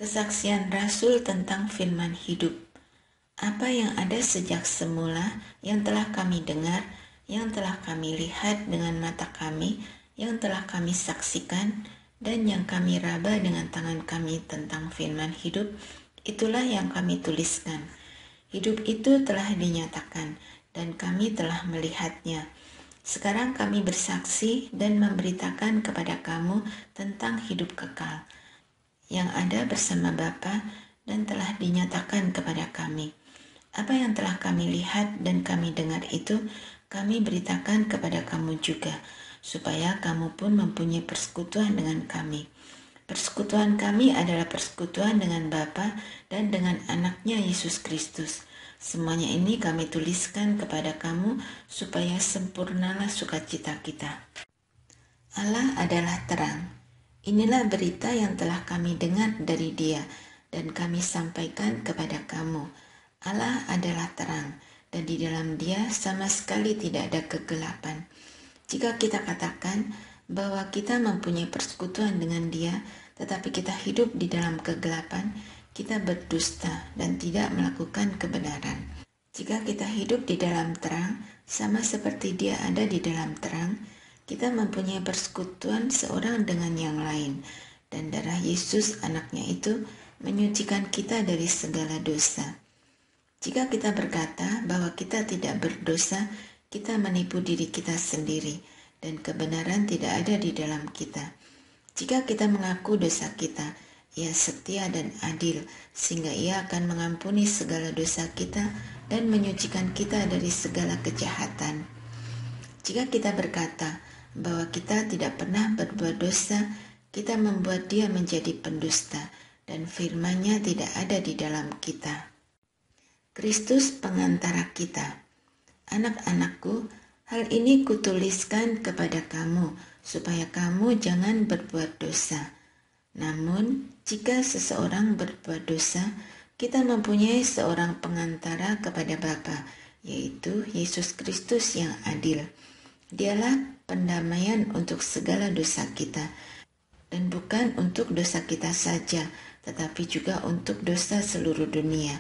Kesaksian Rasul tentang firman hidup. Apa yang ada sejak semula, yang telah kami dengar, yang telah kami lihat dengan mata kami, yang telah kami saksikan, dan yang kami raba dengan tangan kami tentang firman hidup, itulah yang kami tuliskan. Hidup itu telah dinyatakan, dan kami telah melihatnya. Sekarang kami bersaksi dan memberitakan kepada kamu tentang hidup kekal yang ada bersama Bapa dan telah dinyatakan kepada kami. Apa yang telah kami lihat dan kami dengar itu kami beritakan kepada kamu juga, supaya kamu pun mempunyai persekutuan dengan kami. Persekutuan kami adalah persekutuan dengan Bapa dan dengan anaknya Yesus Kristus. Semuanya ini kami tuliskan kepada kamu supaya sempurnalah sukacita kita. Allah adalah terang. Inilah berita yang telah kami dengar dari Dia dan kami sampaikan kepada kamu. Allah adalah terang dan di dalam Dia sama sekali tidak ada kegelapan. Jika kita katakan bahwa kita mempunyai persekutuan dengan Dia, tetapi kita hidup di dalam kegelapan, kita berdusta dan tidak melakukan kebenaran. Jika kita hidup di dalam terang, sama seperti Dia ada di dalam terang, kita mempunyai persekutuan seorang dengan yang lain, dan darah Yesus anaknya itu menyucikan kita dari segala dosa. Jika kita berkata bahwa kita tidak berdosa, kita menipu diri kita sendiri, dan kebenaran tidak ada di dalam kita. Jika kita mengaku dosa kita, Ia setia dan adil, sehingga Ia akan mengampuni segala dosa kita dan menyucikan kita dari segala kejahatan. Jika kita berkata bahwa kita tidak pernah berbuat dosa, kita membuat Dia menjadi pendusta, dan firman-Nya tidak ada di dalam kita. Kristus pengantara kita. Anak-anakku, hal ini kutuliskan kepada kamu, supaya kamu jangan berbuat dosa. Namun, jika seseorang berbuat dosa, kita mempunyai seorang pengantara kepada Bapa, yaitu Yesus Kristus yang adil. Dialah pendamaian untuk segala dosa kita, dan bukan untuk dosa kita saja, tetapi juga untuk dosa seluruh dunia.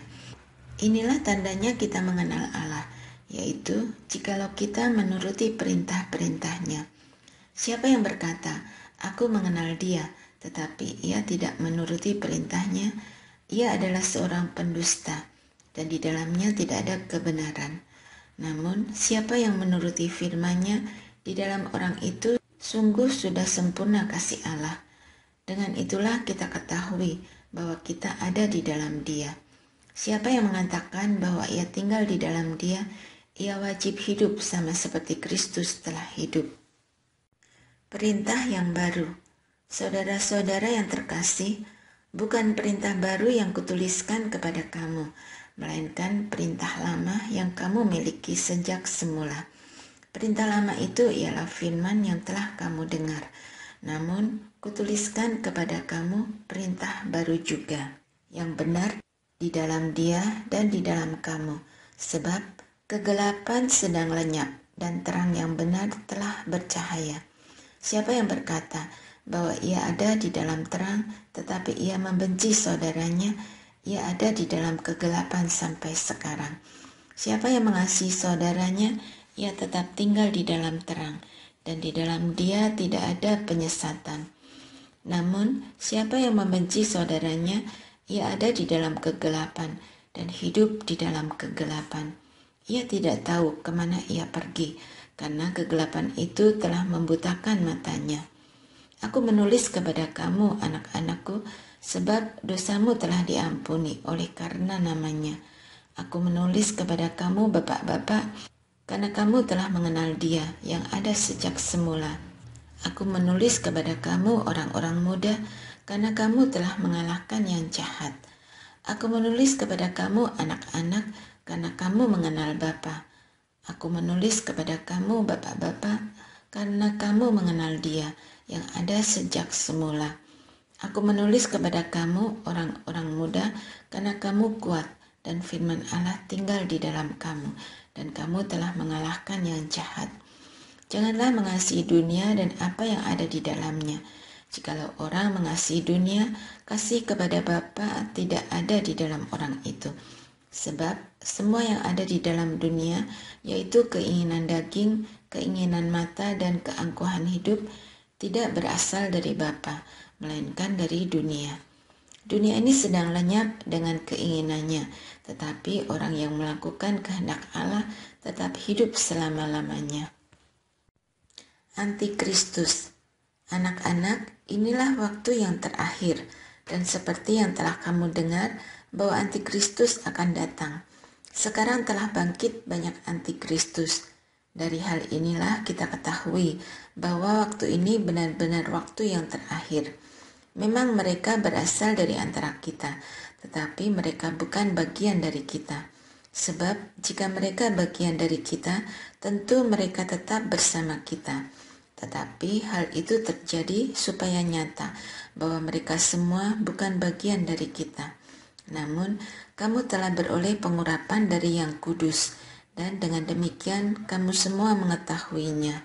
Inilah tandanya kita mengenal Allah, yaitu jikalau kita menuruti perintah-perintah-Nya. Siapa yang berkata, "Aku mengenal Dia," tetapi ia tidak menuruti perintah-Nya, ia adalah seorang pendusta, dan di dalamnya tidak ada kebenaran. Namun, siapa yang menuruti firman-Nya, di dalam orang itu sungguh sudah sempurna kasih Allah. Dengan itulah kita ketahui bahwa kita ada di dalam Dia. Siapa yang mengatakan bahwa ia tinggal di dalam Dia, ia wajib hidup sama seperti Kristus telah hidup. Perintah yang baru. Saudara-saudara yang terkasih, bukan perintah baru yang kutuliskan kepada kamu, melainkan perintah lama yang kamu miliki sejak semula. Perintah lama itu ialah firman yang telah kamu dengar. Namun, kutuliskan kepada kamu perintah baru juga, yang benar di dalam Dia dan di dalam kamu, sebab kegelapan sedang lenyap dan terang yang benar telah bercahaya. Siapa yang berkata bahwa ia ada di dalam terang, tetapi ia membenci saudaranya, ia ada di dalam kegelapan sampai sekarang. Siapa yang mengasihi saudaranya, ia tetap tinggal di dalam terang, dan di dalam Dia tidak ada penyesatan. Namun, siapa yang membenci saudaranya, ia ada di dalam kegelapan dan hidup di dalam kegelapan. Ia tidak tahu kemana ia pergi, karena kegelapan itu telah membutakan matanya. Aku menulis kepada kamu, anak-anakku, sebab dosamu telah diampuni oleh karena namanya. Aku menulis kepada kamu, bapak-bapak, karena kamu telah mengenal Dia yang ada sejak semula. Aku menulis kepada kamu, orang-orang muda, karena kamu telah mengalahkan yang jahat. Aku menulis kepada kamu, anak-anak, karena kamu mengenal Bapa. Aku menulis kepada kamu, bapak-bapak, karena kamu mengenal Dia yang ada sejak semula. Aku menulis kepada kamu, orang-orang muda, karena kamu kuat, dan firman Allah tinggal di dalam kamu, dan kamu telah mengalahkan yang jahat. Janganlah mengasihi dunia dan apa yang ada di dalamnya. Jikalau orang mengasihi dunia, kasih kepada Bapa tidak ada di dalam orang itu. Sebab semua yang ada di dalam dunia, yaitu keinginan daging, keinginan mata, dan keangkuhan hidup, tidak berasal dari Bapa, melainkan dari dunia. Dunia ini sedang lenyap dengan keinginannya, tetapi orang yang melakukan kehendak Allah tetap hidup selama-lamanya. Antikristus. Anak-anak, inilah waktu yang terakhir, dan seperti yang telah kamu dengar bahwa antikristus akan datang. Sekarang telah bangkit banyak antikristus. Dari hal inilah kita ketahui bahwa waktu ini benar-benar waktu yang terakhir. Memang mereka berasal dari antara kita, tetapi mereka bukan bagian dari kita. Sebab jika mereka bagian dari kita, tentu mereka tetap bersama kita. Tetapi hal itu terjadi supaya nyata bahwa mereka semua bukan bagian dari kita. Namun, kamu telah beroleh pengurapan dari Yang Kudus, dan dengan demikian kamu semua mengetahuinya.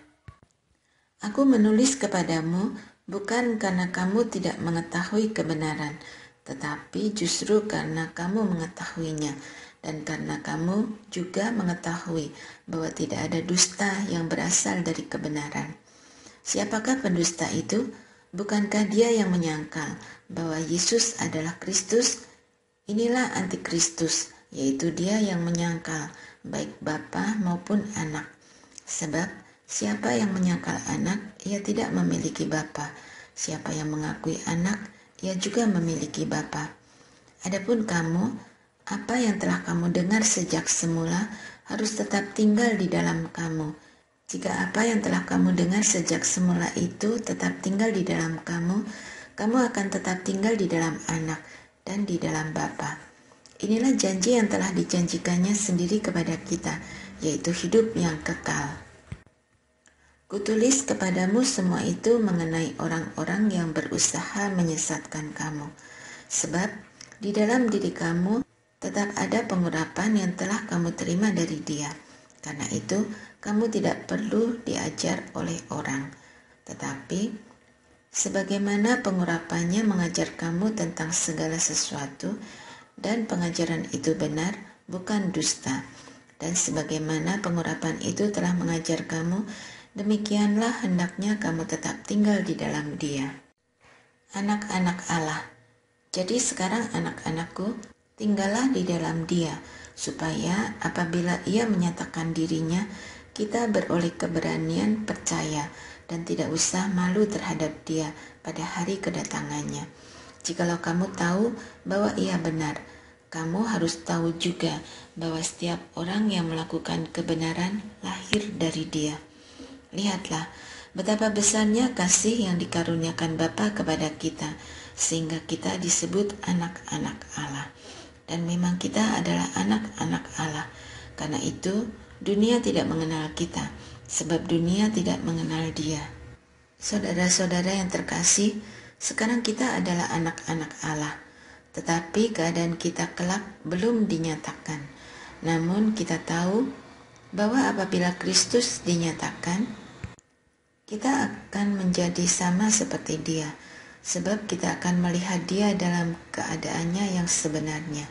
Aku menulis kepadamu bukan karena kamu tidak mengetahui kebenaran, tetapi justru karena kamu mengetahuinya, dan karena kamu juga mengetahui bahwa tidak ada dusta yang berasal dari kebenaran. Siapakah pendusta itu? Bukankah dia yang menyangkal bahwa Yesus adalah Kristus? Inilah antikristus, yaitu dia yang menyangkal baik Bapa maupun Anak. Sebab siapa yang menyangkal Anak, ia tidak memiliki Bapa. Siapa yang mengakui Anak, ia juga memiliki Bapa. Adapun kamu, apa yang telah kamu dengar sejak semula harus tetap tinggal di dalam kamu. Jika apa yang telah kamu dengar sejak semula itu tetap tinggal di dalam kamu, kamu akan tetap tinggal di dalam Anak dan di dalam Bapa. Inilah janji yang telah dijanjikannya sendiri kepada kita, yaitu hidup yang kekal. Kutulis kepadamu semua itu mengenai orang-orang yang berusaha menyesatkan kamu. Sebab di dalam diri kamu tetap ada pengurapan yang telah kamu terima dari Dia. Karena itu, kamu tidak perlu diajar oleh orang. Tetapi, sebagaimana pengurapannya mengajar kamu tentang segala sesuatu, dan pengajaran itu benar, bukan dusta. Dan sebagaimana pengurapan itu telah mengajar kamu, demikianlah hendaknya kamu tetap tinggal di dalam Dia. Anak-anak Allah. Jadi sekarang anak-anakku, tinggallah di dalam Dia, supaya apabila Ia menyatakan dirinya, kita beroleh keberanian percaya dan tidak usah malu terhadap Dia pada hari kedatangannya. Jikalau kamu tahu bahwa Ia benar, kamu harus tahu juga bahwa setiap orang yang melakukan kebenaran lahir dari Dia. Lihatlah betapa besarnya kasih yang dikaruniakan Bapa kepada kita, sehingga kita disebut anak-anak Allah. Dan memang kita adalah anak-anak Allah. Karena itu, dunia tidak mengenal kita, sebab dunia tidak mengenal Dia. Saudara-saudara yang terkasih, sekarang kita adalah anak-anak Allah. Tetapi keadaan kita kelak belum dinyatakan. Namun kita tahu bahwa apabila Kristus dinyatakan, kita akan menjadi sama seperti Dia, sebab kita akan melihat Dia dalam keadaannya yang sebenarnya.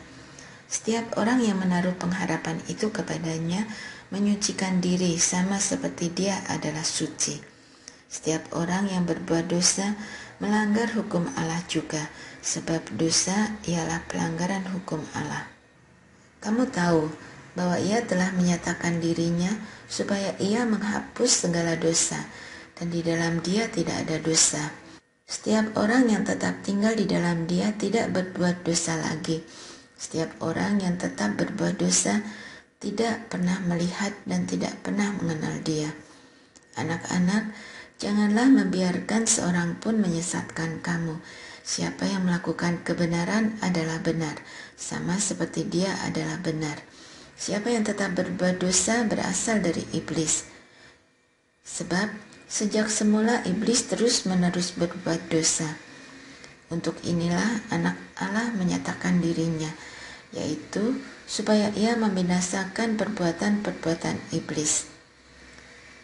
Setiap orang yang menaruh pengharapan itu kepadanya menyucikan diri sama seperti Dia adalah suci. Setiap orang yang berbuat dosa melanggar hukum Allah juga, sebab dosa ialah pelanggaran hukum Allah. Kamu tahu bahwa Ia telah menyatakan dirinya supaya Ia menghapus segala dosa, dan di dalam Dia tidak ada dosa. Setiap orang yang tetap tinggal di dalam Dia tidak berbuat dosa lagi. Setiap orang yang tetap berbuat dosa tidak pernah melihat dan tidak pernah mengenal Dia. Anak-anak, janganlah membiarkan seorang pun menyesatkan kamu. Siapa yang melakukan kebenaran adalah benar, sama seperti Dia adalah benar. Siapa yang tetap berbuat dosa berasal dari iblis. Sebab sejak semula iblis terus-menerus berbuat dosa. Untuk inilah anak Allah menyatakan dirinya, yaitu supaya Ia membinasakan perbuatan-perbuatan iblis.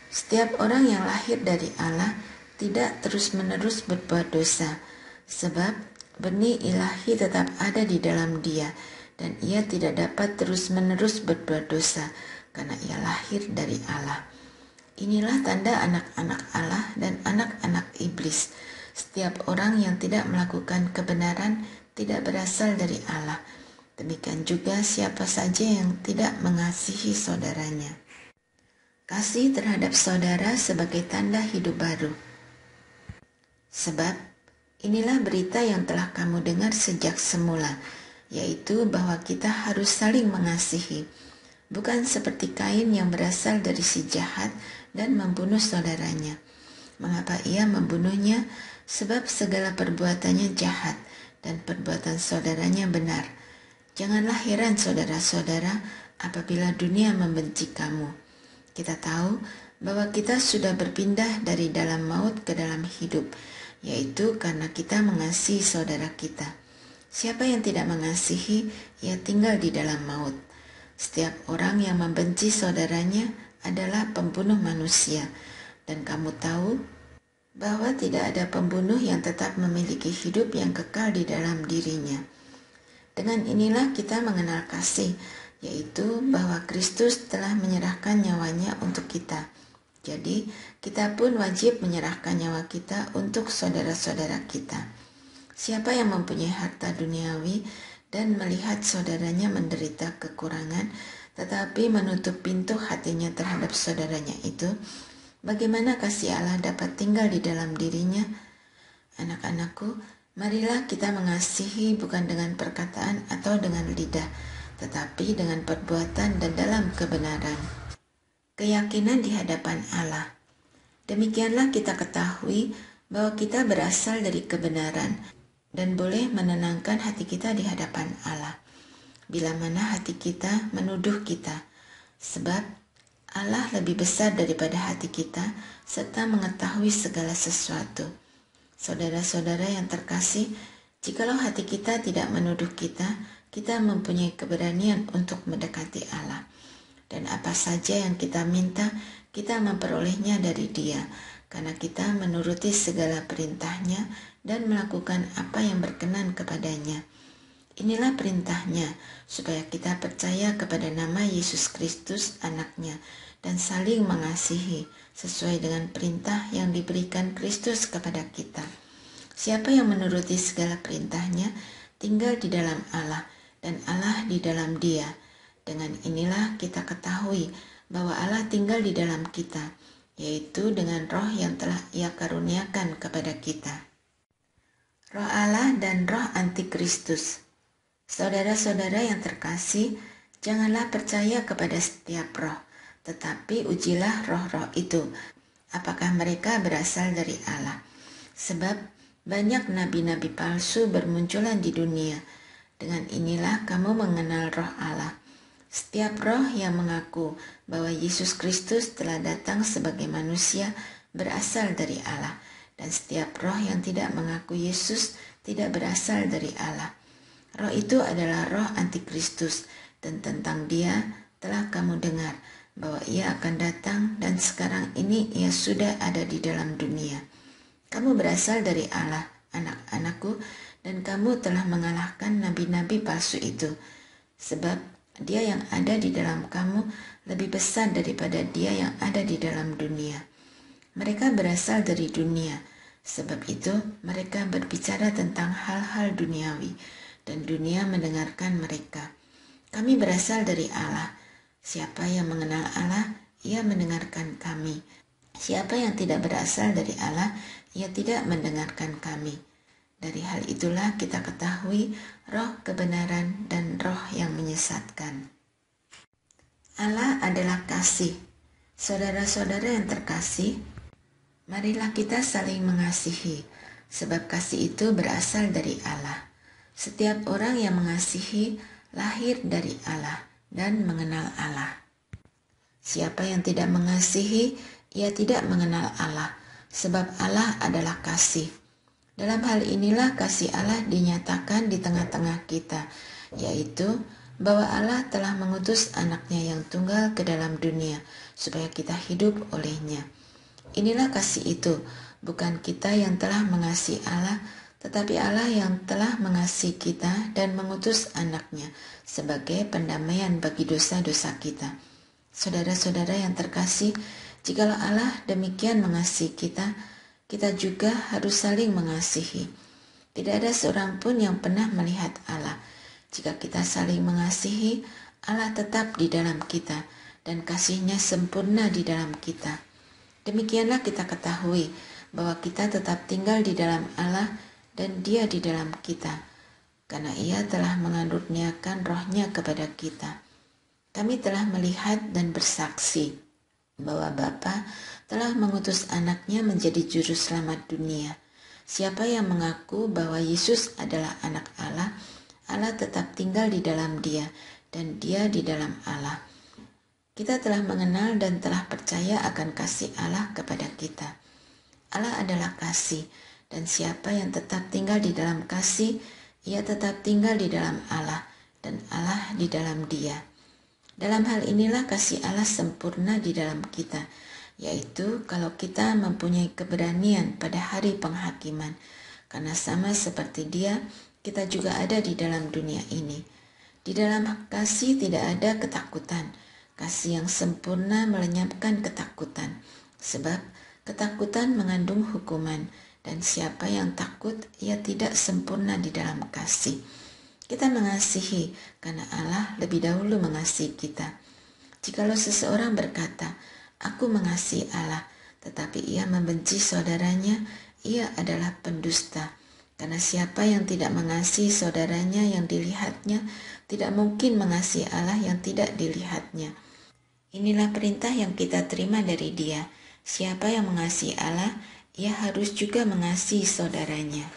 Setiap orang yang lahir dari Allah tidak terus-menerus berbuat dosa, sebab benih ilahi tetap ada di dalam dia, dan ia tidak dapat terus-menerus berbuat dosa, karena ia lahir dari Allah. Inilah tanda anak-anak Allah dan anak-anak iblis. Setiap orang yang tidak melakukan kebenaran tidak berasal dari Allah. Demikian juga siapa saja yang tidak mengasihi saudaranya. Kasih terhadap saudara sebagai tanda hidup baru. Sebab inilah berita yang telah kamu dengar sejak semula, yaitu bahwa kita harus saling mengasihi. Bukan seperti Kain yang berasal dari si jahat dan membunuh saudaranya. Mengapa ia membunuhnya? Sebab segala perbuatannya jahat dan perbuatan saudaranya benar. Janganlah heran saudara-saudara apabila dunia membenci kamu. Kita tahu bahwa kita sudah berpindah dari dalam maut ke dalam hidup, yaitu karena kita mengasihi saudara kita. Siapa yang tidak mengasihi, ia tinggal di dalam maut. Setiap orang yang membenci saudaranya adalah pembunuh manusia, dan kamu tahu bahwa tidak ada pembunuh yang tetap memiliki hidup yang kekal di dalam dirinya. Dengan inilah kita mengenal kasih, yaitu bahwa Kristus telah menyerahkan nyawanya untuk kita. Jadi, kita pun wajib menyerahkan nyawa kita untuk saudara-saudara kita. Siapa yang mempunyai harta duniawi dan melihat saudaranya menderita kekurangan, tetapi menutup pintu hatinya terhadap saudaranya itu, bagaimana kasih Allah dapat tinggal di dalam dirinya? Anak-anakku, marilah kita mengasihi bukan dengan perkataan atau dengan lidah, tetapi dengan perbuatan dan dalam kebenaran. Keyakinan di hadapan Allah. Demikianlah kita ketahui bahwa kita berasal dari kebenaran dan boleh menenangkan hati kita di hadapan Allah, bila mana hati kita menuduh kita, sebab Allah lebih besar daripada hati kita serta mengetahui segala sesuatu. Saudara-saudara yang terkasih, jikalau hati kita tidak menuduh kita, kita mempunyai keberanian untuk mendekati Allah. Dan apa saja yang kita minta, kita memperolehnya dari Dia, karena kita menuruti segala perintahnya dan melakukan apa yang berkenan kepadanya. Inilah perintahnya, supaya kita percaya kepada nama Yesus Kristus anaknya, dan saling mengasihi sesuai dengan perintah yang diberikan Kristus kepada kita. Siapa yang menuruti segala perintahnya, tinggal di dalam Allah, dan Allah di dalam Dia. Dengan inilah kita ketahui bahwa Allah tinggal di dalam kita, yaitu dengan roh yang telah Ia karuniakan kepada kita. Roh Allah dan roh antikristus. Saudara-saudara yang terkasih, janganlah percaya kepada setiap roh, tetapi ujilah roh-roh itu, apakah mereka berasal dari Allah. Sebab banyak nabi-nabi palsu bermunculan di dunia. Dengan inilah kamu mengenal roh Allah. Setiap roh yang mengaku bahwa Yesus Kristus telah datang sebagai manusia berasal dari Allah, dan setiap roh yang tidak mengaku Yesus tidak berasal dari Allah. Roh itu adalah roh antikristus, dan tentang Dia telah kamu dengar bahwa Ia akan datang, dan sekarang ini Ia sudah ada di dalam dunia. Kamu berasal dari Allah, anak-anakku, dan kamu telah mengalahkan nabi-nabi palsu itu, sebab Dia yang ada di dalam kamu lebih besar daripada dia yang ada di dalam dunia. Mereka berasal dari dunia, sebab itu mereka berbicara tentang hal-hal duniawi, dan dunia mendengarkan mereka. Kami berasal dari Allah. Siapa yang mengenal Allah, ia mendengarkan kami. Siapa yang tidak berasal dari Allah, ia tidak mendengarkan kami. Dari hal itulah kita ketahui roh kebenaran dan roh yang menyesatkan. Allah adalah kasih. Saudara-saudara yang terkasih, marilah kita saling mengasihi, sebab kasih itu berasal dari Allah. Setiap orang yang mengasihi lahir dari Allah dan mengenal Allah. Siapa yang tidak mengasihi, ia tidak mengenal Allah, sebab Allah adalah kasih. Dalam hal inilah kasih Allah dinyatakan di tengah-tengah kita, yaitu bahwa Allah telah mengutus anaknya yang tunggal ke dalam dunia, supaya kita hidup olehnya. Inilah kasih itu, Bukan kita yang telah mengasihi Allah, tetapi Allah yang telah mengasihi kita dan mengutus anaknya sebagai pendamaian bagi dosa-dosa kita. Saudara-saudara yang terkasih, jikalau Allah demikian mengasihi kita, kita juga harus saling mengasihi. Tidak ada seorang pun yang pernah melihat Allah. Jika kita saling mengasihi, Allah tetap di dalam kita dan kasih-Nya sempurna di dalam kita. Demikianlah kita ketahui bahwa kita tetap tinggal di dalam Allah dan Dia di dalam kita, karena Ia telah mengaruniakan Roh-Nya kepada kita. Kami telah melihat dan bersaksi bahwa Bapa telah mengutus anaknya menjadi juru selamat dunia. Siapa yang mengaku bahwa Yesus adalah anak Allah, Allah tetap tinggal di dalam dia dan dia di dalam Allah. Kita telah mengenal dan telah percaya akan kasih Allah kepada kita. Allah adalah kasih, dan siapa yang tetap tinggal di dalam kasih, ia tetap tinggal di dalam Allah dan Allah di dalam dia. Dalam hal inilah kasih Allah sempurna di dalam kita, yaitu kalau kita mempunyai keberanian pada hari penghakiman, karena sama seperti Dia, kita juga ada di dalam dunia ini. Di dalam kasih tidak ada ketakutan. Kasih yang sempurna melenyapkan ketakutan, sebab ketakutan mengandung hukuman, dan siapa yang takut, ia tidak sempurna di dalam kasih. Kita mengasihi karena Allah lebih dahulu mengasihi kita. Jikalau seseorang berkata, "Aku mengasihi Allah," tetapi ia membenci saudaranya, ia adalah pendusta. Karena siapa yang tidak mengasihi saudaranya yang dilihatnya, tidak mungkin mengasihi Allah yang tidak dilihatnya. Inilah perintah yang kita terima dari Dia. Siapa yang mengasihi Allah, ia harus juga mengasihi saudaranya.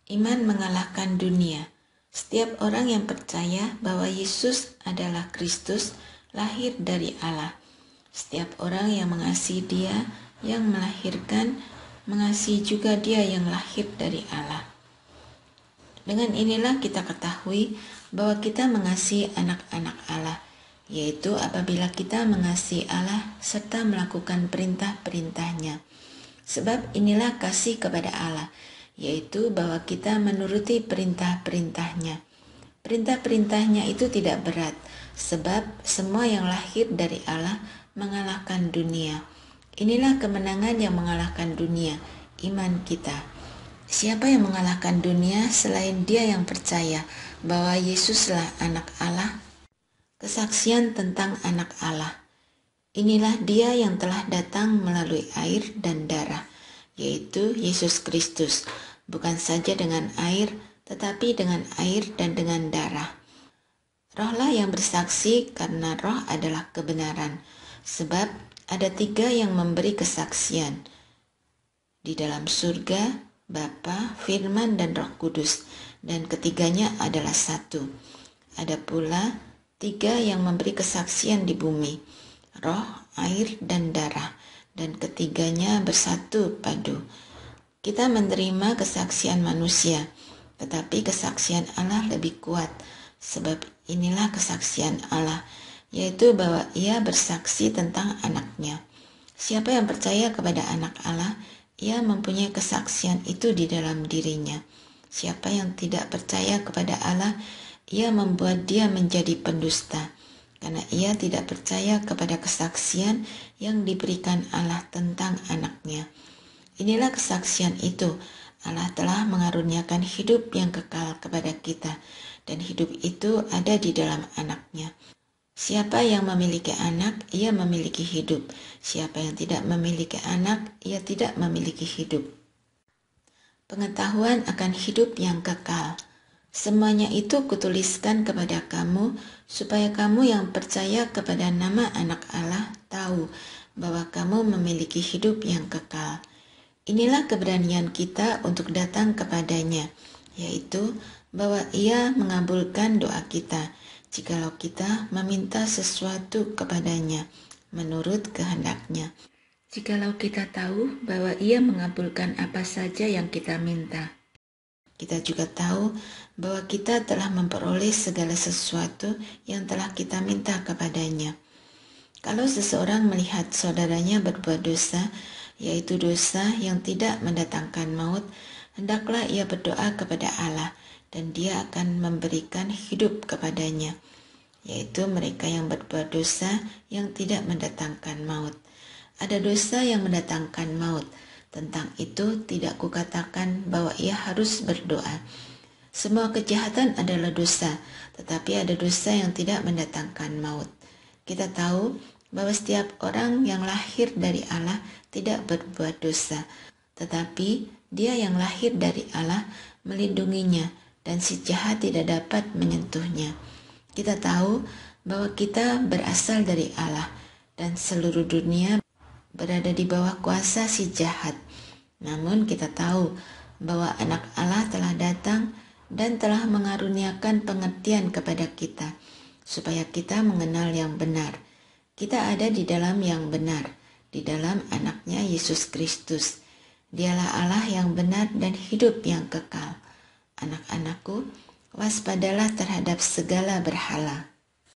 Iman mengalahkan dunia. Setiap orang yang percaya bahwa Yesus adalah Kristus, lahir dari Allah. Setiap orang yang mengasihi Dia yang melahirkan, mengasihi juga Dia yang lahir dari Allah. Dengan inilah kita ketahui bahwa kita mengasihi anak-anak Allah, yaitu apabila kita mengasihi Allah serta melakukan perintah-perintah-Nya. Sebab inilah kasih kepada Allah, yaitu bahwa kita menuruti perintah-perintah-Nya. Perintah-perintah-Nya itu tidak berat, sebab semua yang lahir dari Allah mengalahkan dunia. Inilah kemenangan yang mengalahkan dunia, iman kita. Siapa yang mengalahkan dunia selain dia yang percaya bahwa Yesuslah anak Allah? Kesaksian tentang anak Allah. Inilah dia yang telah datang melalui air dan darah, yaitu Yesus Kristus, bukan saja dengan air, tetapi dengan air dan dengan darah. Rohlah yang bersaksi karena Roh adalah kebenaran, sebab ada 3 yang memberi kesaksian. Di dalam surga, Bapa, Firman, dan Roh Kudus, dan ketiganya adalah satu. Ada pula 3 yang memberi kesaksian di bumi, Roh, air, dan darah, dan ketiganya bersatu padu. Kita menerima kesaksian manusia, tetapi kesaksian Allah lebih kuat, sebab inilah kesaksian Allah, yaitu bahwa Ia bersaksi tentang anaknya. Siapa yang percaya kepada anak Allah, ia mempunyai kesaksian itu di dalam dirinya. Siapa yang tidak percaya kepada Allah, ia membuat dia menjadi pendusta, karena ia tidak percaya kepada kesaksian yang diberikan Allah tentang anaknya. Inilah kesaksian itu, Allah telah mengaruniakan hidup yang kekal kepada kita, dan hidup itu ada di dalam anaknya. Siapa yang memiliki anak, ia memiliki hidup. Siapa yang tidak memiliki anak, ia tidak memiliki hidup. Pengetahuan akan hidup yang kekal. Semuanya itu kutuliskan kepada kamu, supaya kamu yang percaya kepada nama anak Allah tahu bahwa kamu memiliki hidup yang kekal. Inilah keberanian kita untuk datang kepadanya, yaitu bahwa Ia mengabulkan doa kita, jikalau kita meminta sesuatu kepadanya menurut kehendak-Nya. Jikalau kita tahu bahwa Ia mengabulkan apa saja yang kita minta, kita juga tahu bahwa kita telah memperoleh segala sesuatu yang telah kita minta kepadanya. Kalau seseorang melihat saudaranya berbuat dosa, yaitu dosa yang tidak mendatangkan maut, hendaklah ia berdoa kepada Allah dan Dia akan memberikan hidup kepadanya, yaitu mereka yang berbuat dosa yang tidak mendatangkan maut. Ada dosa yang mendatangkan maut. Tentang itu tidak kukatakan bahwa ia harus berdoa. Semua kejahatan adalah dosa, tetapi ada dosa yang tidak mendatangkan maut. Kita tahu bahwa setiap orang yang lahir dari Allah tidak berbuat dosa, tetapi Dia yang lahir dari Allah melindunginya dan si jahat tidak dapat menyentuhnya. Kita tahu bahwa kita berasal dari Allah dan seluruh dunia berada di bawah kuasa si jahat. Namun kita tahu bahwa anak Allah telah datang dan telah mengaruniakan pengertian kepada kita, supaya kita mengenal yang benar. Kita ada di dalam yang benar, di dalam anaknya Yesus Kristus. Dialah Allah yang benar dan hidup yang kekal. Anak-anakku, waspadalah terhadap segala berhala.